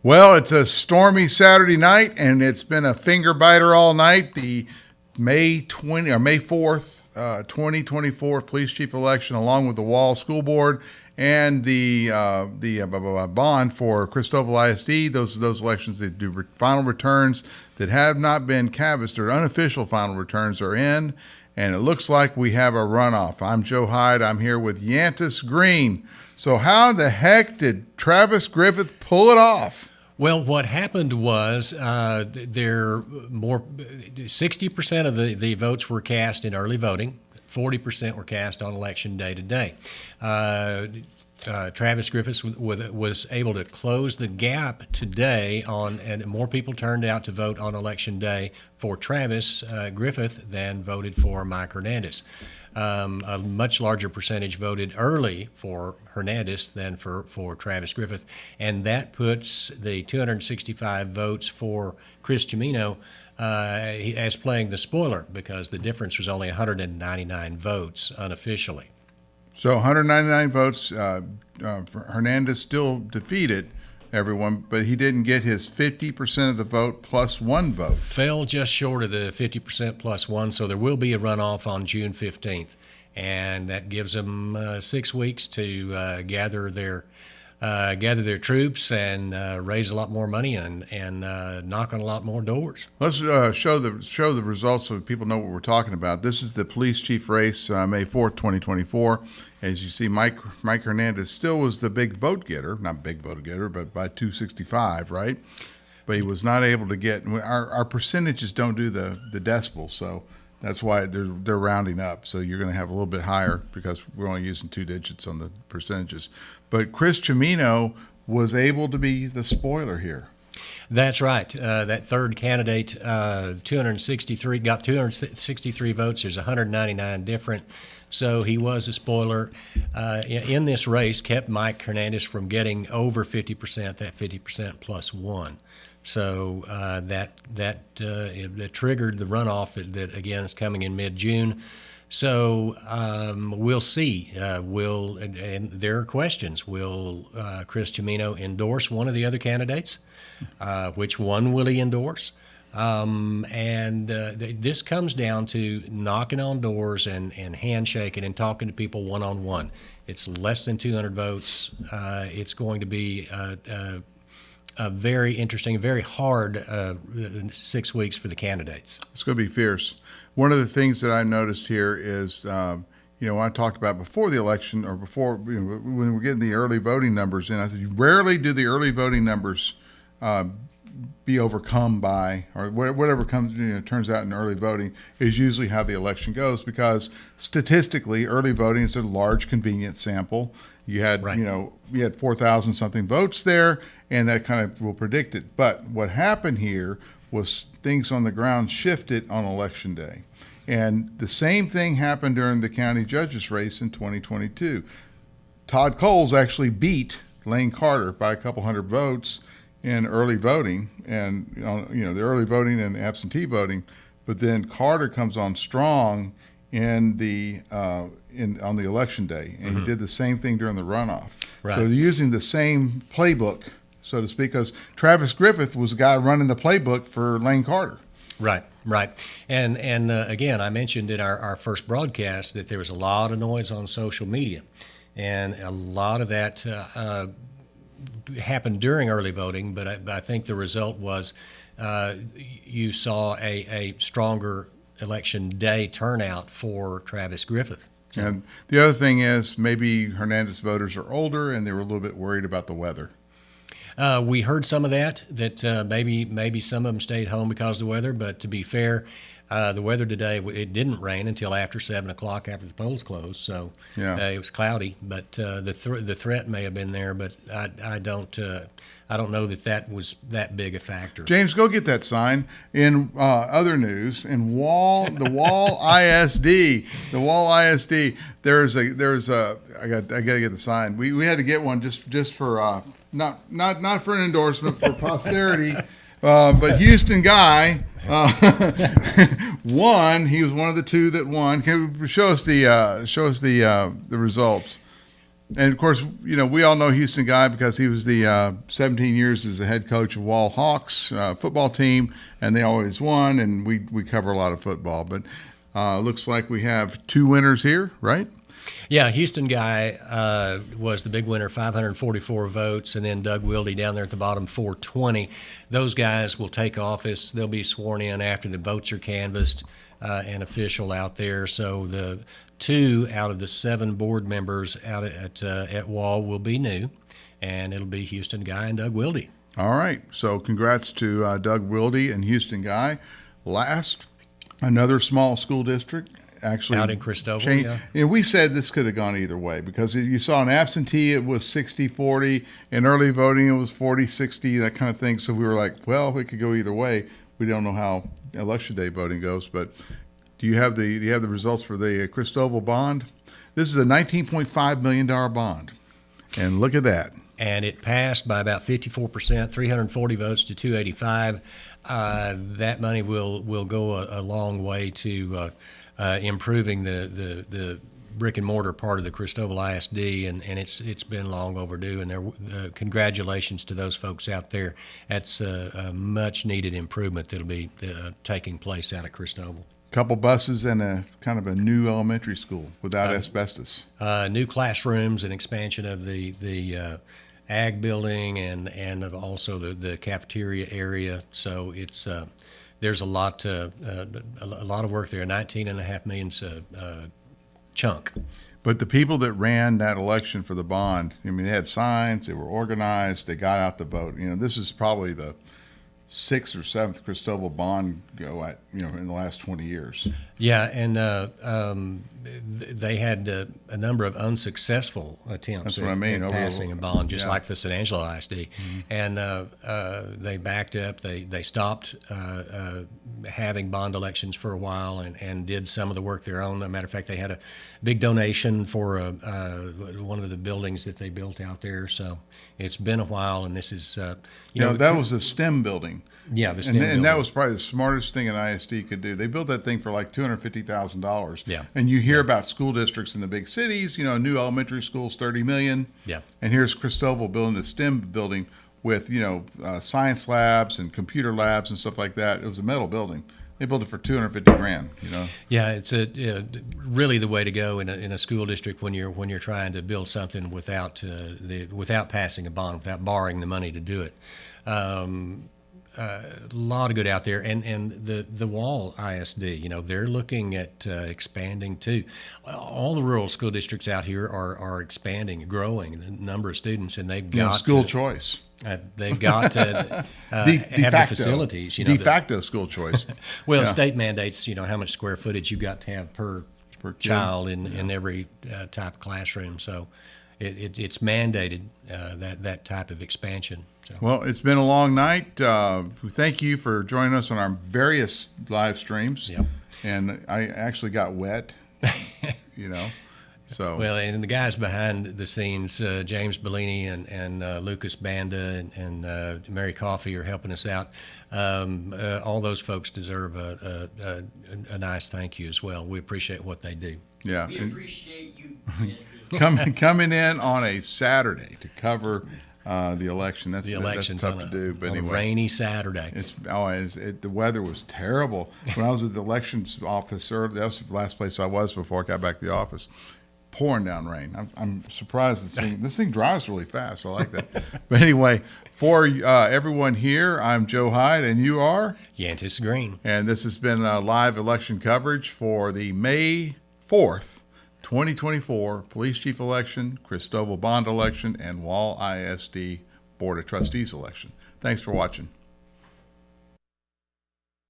Well, it's a stormy Saturday night, and it's been a finger biter all night. The May 4th, 2024 police chief election, along with the Wall School Board and the bond for Christoval ISD. Those elections that do final returns that have not been canvassed, or unofficial final returns, are in, and it looks like we have a runoff. I'm Joe Hyde. I'm here with Yantis Green. So how the heck did Travis Griffith pull it off? Well, what happened was 60% of the votes were cast in early voting, 40% were cast on election day today. Travis Griffith was able to close the gap today and more people turned out to vote on election day for Travis Griffith than voted for Mike Hernandez. A much larger percentage voted early for Hernandez than for Travis Griffith, and that puts the 265 votes for Chris Cimino as playing the spoiler, because the difference was only 199 votes unofficially. So 199 votes. Hernandez still defeated everyone, but he didn't get his 50% of the vote plus one vote. Fell just short of the 50% plus one, so there will be a runoff on June 15th, and that gives them 6 weeks to gather their troops and raise a lot more money and knock on a lot more doors. Let's show the results so people know what we're talking about. This is the police chief race, May 4th, 2024. As you see, Mike Hernandez still was the big vote getter, not big vote getter, but by 265, right? But he was not able to get. Our percentages don't do the decibels, so that's why they're rounding up. So you're going to have a little bit higher because we're only using 2 digits on the percentages. But Chris Cimino was able to be the spoiler here. That's right. That third candidate, 263 votes. There's 199 different. So he was a spoiler in this race, kept Mike Hernandez from getting over 50%, that 50% plus one. So that triggered the runoff that again is coming in mid-June. So we'll see. And there are questions. Will Chris Cimino endorse one of the other candidates? Which one will he endorse? This comes down to knocking on doors and handshaking and talking to people one-on-one. It's less than 200 votes. It's going to be a very interesting, very hard 6 weeks for the candidates. It's going to be fierce. One of the things that I noticed here is, when I talked about before the election, or before, when we're getting the early voting numbers in, I said, rarely do the early voting numbers be overcome by, or whatever comes, turns out in early voting is usually how the election goes, because statistically, early voting is a large, convenient sample. You had, right. You had 4,000 something votes there, and that kind of will predict it. But what happened here was things on the ground shifted on election day. And the same thing happened during the county judges race in 2022. Todd Coles actually beat Lane Carter by a couple hundred votes in early voting, and the early voting and absentee voting, but then Carter comes on strong on the election day, and he did the same thing during the runoff. Right. So they're using the same playbook, so to speak, because Travis Griffith was the guy running the playbook for Lane Carter. Right. And again, I mentioned in our first broadcast that there was a lot of noise on social media, and a lot of that happened during early voting, but I think the result was you saw a stronger election day turnout for Travis Griffith. So, and the other thing is, maybe Hernandez voters are older and they were a little bit worried about the weather. We heard some of that maybe some of them stayed home because of the weather, but to be fair, the weather today, it didn't rain until after 7 o'clock after the polls closed, so yeah. It was cloudy. But the threat may have been there, but I don't know that was that big a factor. James, go get that sign. In other news, in the Wall ISD, there's a I got to get the sign. We had to get one just for not for an endorsement, for posterity. But Houston guy won. He was one of the two that won. Can you show us the results? And of course, we all know Houston Guy because he was the 17 years as the head coach of Wall Hawks football team, and they always won. And we cover a lot of football, but looks like we have 2 winners here, right? Yeah, Houston Guy was the big winner, 544 votes, and then Doug Wilde down there at the bottom, 420. Those guys will take office. They'll be sworn in after the votes are canvassed and official out there. So the 2 out of the 7 board members out at Wall will be new, and it'll be Houston Guy and Doug Wilde. All right. So congrats to Doug Wilde and Houston Guy. Last, another small school district. Actually, out in Christoval, yeah. We said this could have gone either way because you saw an absentee, it was 60-40. In early voting, it was 40-60, that kind of thing. So we were like, well, it could go either way. We don't know how election day voting goes, but do you have the results for the Christoval Bond? This is a $19.5 million bond, and look at that. And it passed by about 54%, 340 votes to 285. That money will go a long way to improving the brick and mortar part of the Christoval ISD, and it's been long overdue. And congratulations to those folks out there. That's a much needed improvement that'll be taking place out of Christoval. Couple buses and a kind of a new elementary school without asbestos. New classrooms and expansion of the ag building and of also the cafeteria area. So it's there's a lot of work there. 19.5 million's chunk. But the people that ran that election for the bond, I mean, they had signs, they were organized, they got out the vote. This is probably the 6th or 7th Christoval Bond go at in the last 20 years. Yeah, and they had a number of unsuccessful attempts at passing a bond, just like the San Angelo ISD. Mm-hmm. And they backed up. They stopped having bond elections for a while and did some of the work their own. As a matter of fact, they had a big donation for one of the buildings that they built out there. So it's been a while, and this is that was the STEM building. Yeah, the STEM building. And that was probably the smartest thing an ISD could do. They built that thing for like $250,000. Yeah. And you hear about school districts in the big cities, new elementary schools, $30 million. Yeah. And here's Christoval building a STEM building with, science labs and computer labs and stuff like that. It was a metal building. They built it for $250,000. Yeah, it's really the way to go in a school district when you're trying to build something without passing a bond, without borrowing the money to do it. A lot of good out there, and the Wall ISD, they're looking at expanding too. All the rural school districts out here are expanding, growing the number of students, and they've got school choice. They've got to have the facilities. De facto school choice. Well, state mandates, how much square footage you got to have per child in every type of classroom. So it's mandated that type of expansion. So. Well, it's been a long night. We thank you for joining us on our various live streams. Yep. And I actually got wet, So. Well, and the guys behind the scenes, James Bellini and Lucas Banda and Mary Coffey are helping us out. All those folks deserve a nice thank you as well. We appreciate what they do. Yeah. We appreciate you. coming in on a Saturday to cover the election. That's tough to do. But anyway, a rainy Saturday. The weather was terrible. When I was at the elections office, that was the last place I was before I got back to the office. Pouring down rain. I'm surprised this thing dries really fast. I like that. But anyway, for everyone here, I'm Joe Hyde, and you are? Yantis Green. And this has been live election coverage for the May 4th, 2024 Police Chief election, Christoval Bond election, and Wall ISD Board of Trustees election. Thanks for watching.